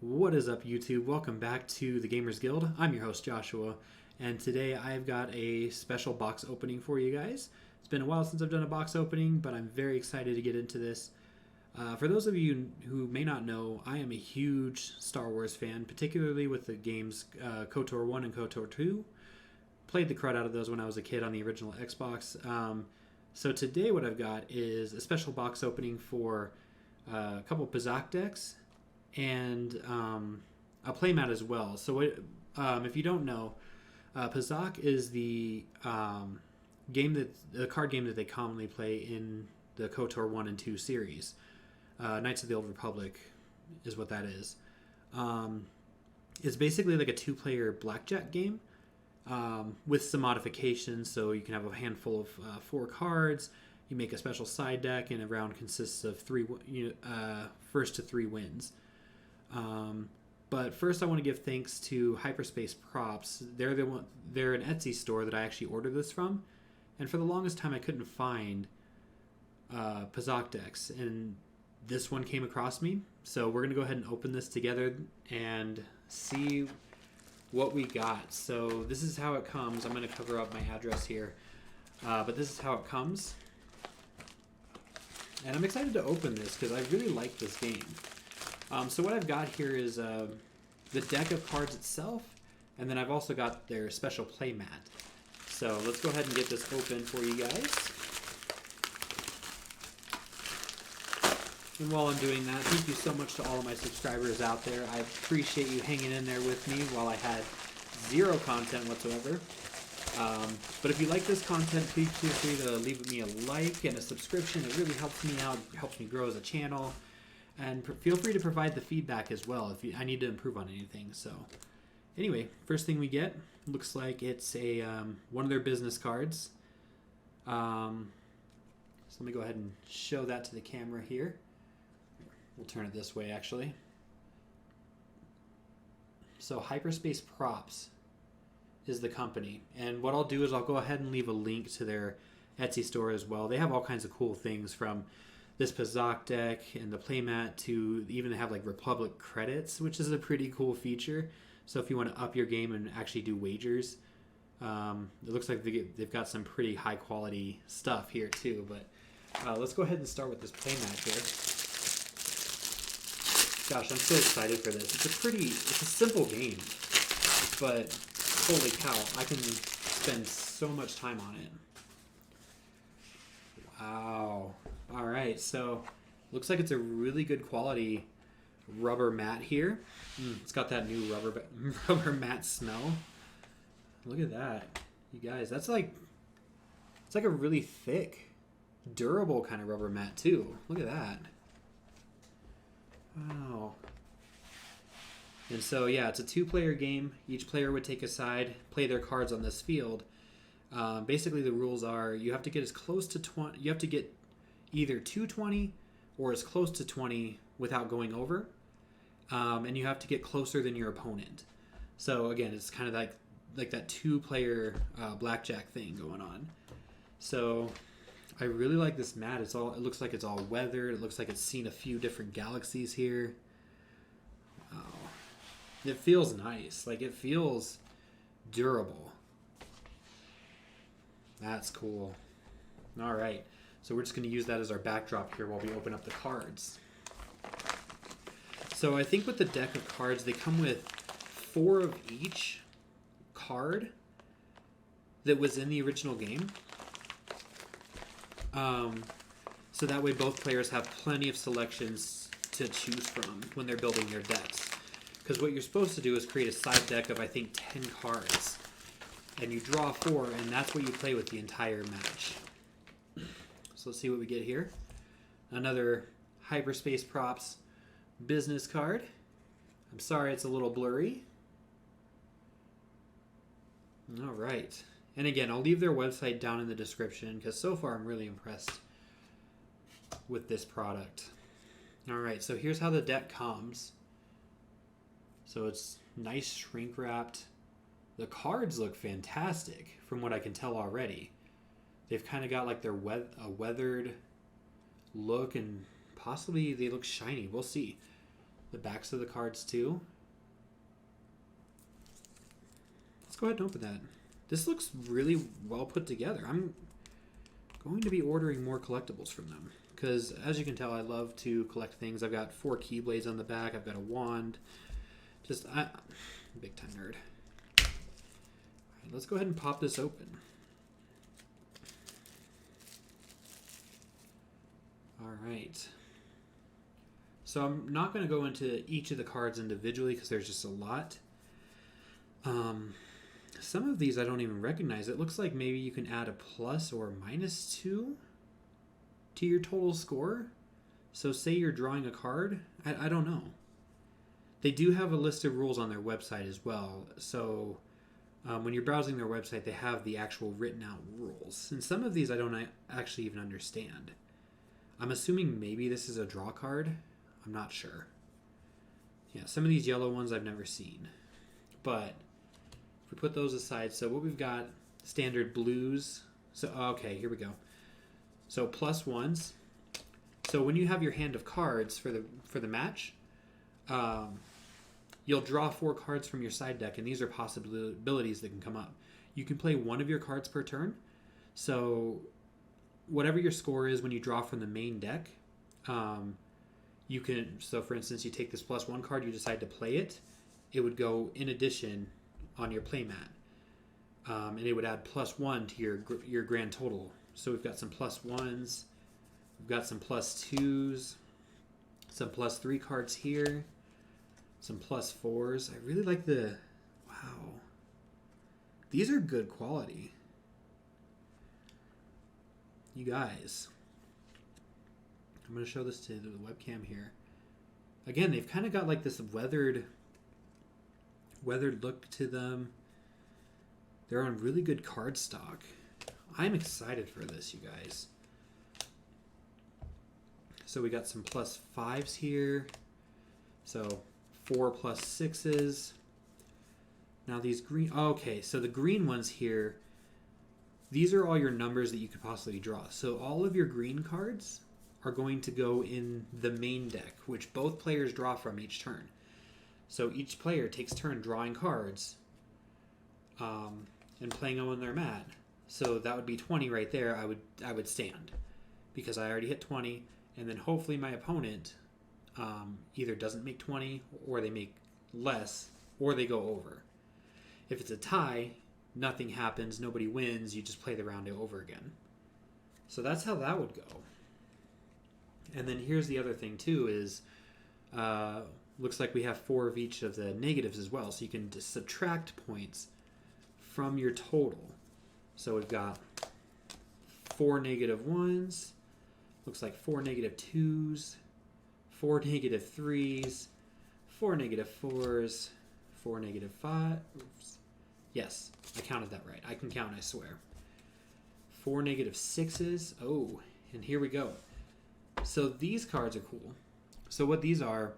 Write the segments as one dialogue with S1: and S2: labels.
S1: What is up, YouTube? Welcome back to the Gamers Guild. I'm your host, Joshua, and today I've got a special box opening for you guys. It's been a while since I've done a box opening, but I'm very excited to get into this. For those of you who may not know, I am a huge Star Wars fan, particularly with the games KOTOR 1 and KOTOR 2. Played the crud out of those when I was a kid on the original Xbox. So today what I've got is a special box opening for a couple Pazaak decks and a playmat as well. So if you don't know, Pazaak is the card game that they commonly play in the KOTOR 1 and 2 series. Knights of the Old Republic is what that is. It's basically like a two-player blackjack game with some modifications. So you can have a handful of 4 cards. You make a special side deck, and a round consists of first to 3 wins. But first, I want to give thanks to Hyperspace Props. They're an Etsy store that I actually ordered this from, and for the longest time, I couldn't find Pazaak decks, and this one came across me. So we're gonna go ahead and open this together and see what we got. So this is how it comes. I'm gonna cover up my address here, but this is how it comes, and I'm excited to open this because I really like this game. So what I've got here is the deck of cards itself, and then I've also got their special play mat. So let's go ahead and get this open for you guys. And while I'm doing that, thank you so much to all of my subscribers out there. I appreciate you hanging in there with me while I had 0 content whatsoever. But if you like this content, please feel free to leave me a like and a subscription. It really helps me out, helps me grow as a channel. And feel free to provide the feedback as well if I need to improve on anything. So anyway, first thing we get looks like it's a one of their business cards. So let me go ahead and show that to the camera here. We'll turn it this way, actually. So Hyperspace Props is the company. And what I'll do is I'll go ahead and leave a link to their Etsy store as well. They have all kinds of cool things, from this Pazaak deck and the playmat to even have like Republic credits, which is a pretty cool feature. So if you want to up your game and actually do wagers, it looks like they've got some pretty high quality stuff here too. But let's go ahead and start with this playmat here. Gosh, I'm so excited for this. It's a simple game, but holy cow, I can spend so much time on it. Wow. All right, so looks like it's a really good quality rubber mat here. It's got that new rubber mat smell. Look at that, you guys. It's like a really thick, durable kind of rubber mat too. Look at that. Wow. And so yeah, it's a 2-player game. Each player would take a side, play their cards on this field. Basically, the rules are you have to get as close to 20. You have to get either 220 or as close to 20 without going over, and you have to get closer than your opponent. So again, it's kind of like that 2-player blackjack thing going on. So I really like this mat. It looks like it's all weathered. It looks like it's seen a few different galaxies here. Wow. It feels nice. Like, it feels durable. That's cool. All right. So we're just going to use that as our backdrop here while we open up the cards. So I think with the deck of cards, they come with 4 of each card that was in the original game. So that way both players have plenty of selections to choose from when they're building their decks. Because what you're supposed to do is create a side deck of, I think, 10 cards. And you draw 4, and that's what you play with the entire match. So let's see what we get here. Another Hyperspace Props business card. I'm sorry it's a little blurry. All right. And again, I'll leave their website down in the description because so far I'm really impressed with this product. All right, so here's how the deck comes. So it's nice shrink wrapped. The cards look fantastic from what I can tell already. They've kind of got like their weathered look, and possibly they look shiny. We'll see. the backs of the cards too. Let's go ahead and open that. This looks really well put together. I'm going to be ordering more collectibles from them because, as you can tell, I love to collect things. I've got 4 keyblades on the back. I've got a wand. I'm a big time nerd. All right, let's go ahead and pop this open. All right. So I'm not going to go into each of the cards individually because there's just a lot. Some of these I don't even recognize. It looks like maybe you can add a plus or -2 to your total score. So say you're drawing a card. I don't know. They do have a list of rules on their website as well. So when you're browsing their website, they have the actual written out rules. And some of these I don't actually even understand. I'm assuming maybe this is a draw card. I'm not sure. Yeah, some of these yellow ones I've never seen. But if we put those aside, so what we've got, standard blues. So, okay, here we go. So +1s. So when you have your hand of cards for the match, you'll draw 4 cards from your side deck, and these are possibilities that can come up. You can play 1 of your cards per turn. So whatever your score is when you draw from the main deck, you can, so for instance, you take this +1 card, you decide to play it, it would go in addition on your play mat. And it would add +1 to your grand total. So we've got some +1s, we've got some +2s, some +3 cards here, some +4s. I really like wow. These are good quality. You guys. I'm going to show this to the webcam here. Again, they've kind of got like this weathered look to them. They're on really good card stock. I'm excited for this, you guys. So we got some +5s here. So 4 +6s. Now these green, okay, so the green ones here, these are all your numbers that you could possibly draw. So all of your green cards are going to go in the main deck, which both players draw from each turn. So each player takes turn drawing cards and playing them on their mat. So that would be 20 right there. I would stand because I already hit 20, and then hopefully my opponent either doesn't make 20, or they make less, or they go over. If it's a tie, nothing happens, nobody wins, you just play the round over again. So that's how that would go. And then here's the other thing too is, looks like we have 4 of each of the negatives as well. So you can just subtract points from your total. So we've got 4 -1s, looks like 4 -2s, 4 -3s, 4 -4s, 4 -5s. Yes, I counted that right. I can count, I swear. 4 -6s. Oh, and here we go. So these cards are cool. So what these are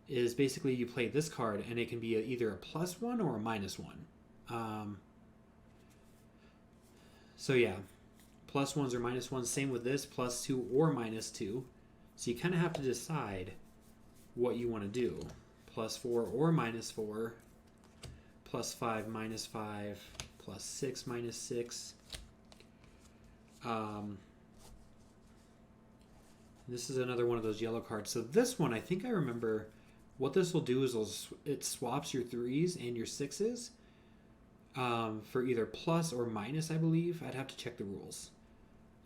S1: is basically you play this card, and it can be either a +1 or a -1. So yeah, +1s or -1s. Same with this, +2 or -2. So you kind of have to decide what you want to do. +4 or -4, +5 -5, +6 -6. This is another one of those yellow cards. So this one, I think I remember what this will do is it swaps your 3s and your 6s for either plus or minus, I believe. I'd have to check the rules.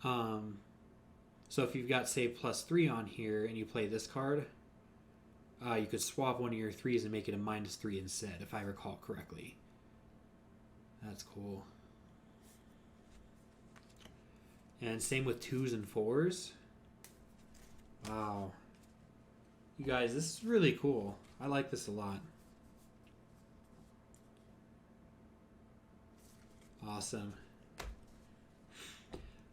S1: So if you've got, say, +3 on here and you play this card, you could swap one of your 3s and make it a -3 instead, if I recall correctly. That's cool. And same with 2s and 4s. Wow. You guys, this is really cool. I like this a lot. Awesome.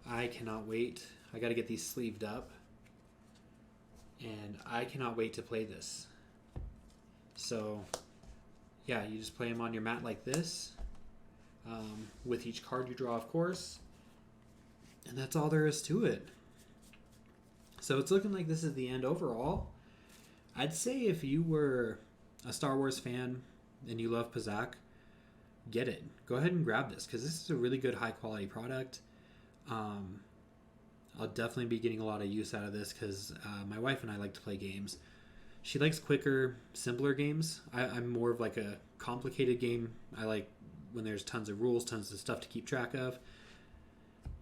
S1: I cannot wait. I got to get these sleeved up. And I cannot wait to play this. So, yeah, you just play them on your mat like this. With each card you draw, of course. And that's all there is to it. So it's looking like this is the end overall. I'd say if you were a Star Wars fan and you love Pazaak, get it. Go ahead and grab this because this is a really good high quality product. Um, I'll definitely be getting a lot of use out of this because my wife and I like to play games. She likes quicker, simpler games. I'm more of like a complicated game. I like when there's tons of rules, tons of stuff to keep track of.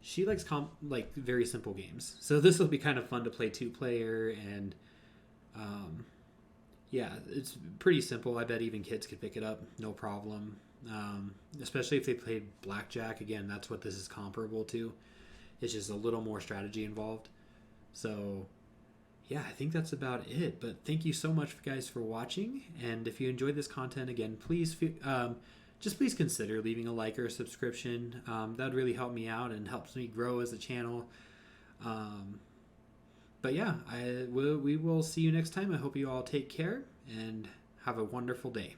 S1: She likes like very simple games. So this will be kind of fun to play two-player, and yeah, it's pretty simple. I bet even kids could pick it up, no problem. Especially if they played blackjack. Again, that's what this is comparable to. It's just a little more strategy involved. So yeah, I think that's about it. But thank you so much, guys, for watching. And if you enjoyed this content, again, please just please consider leaving a like or a subscription. That would really help me out and helps me grow as a channel. But yeah, we will see you next time. I hope you all take care and have a wonderful day.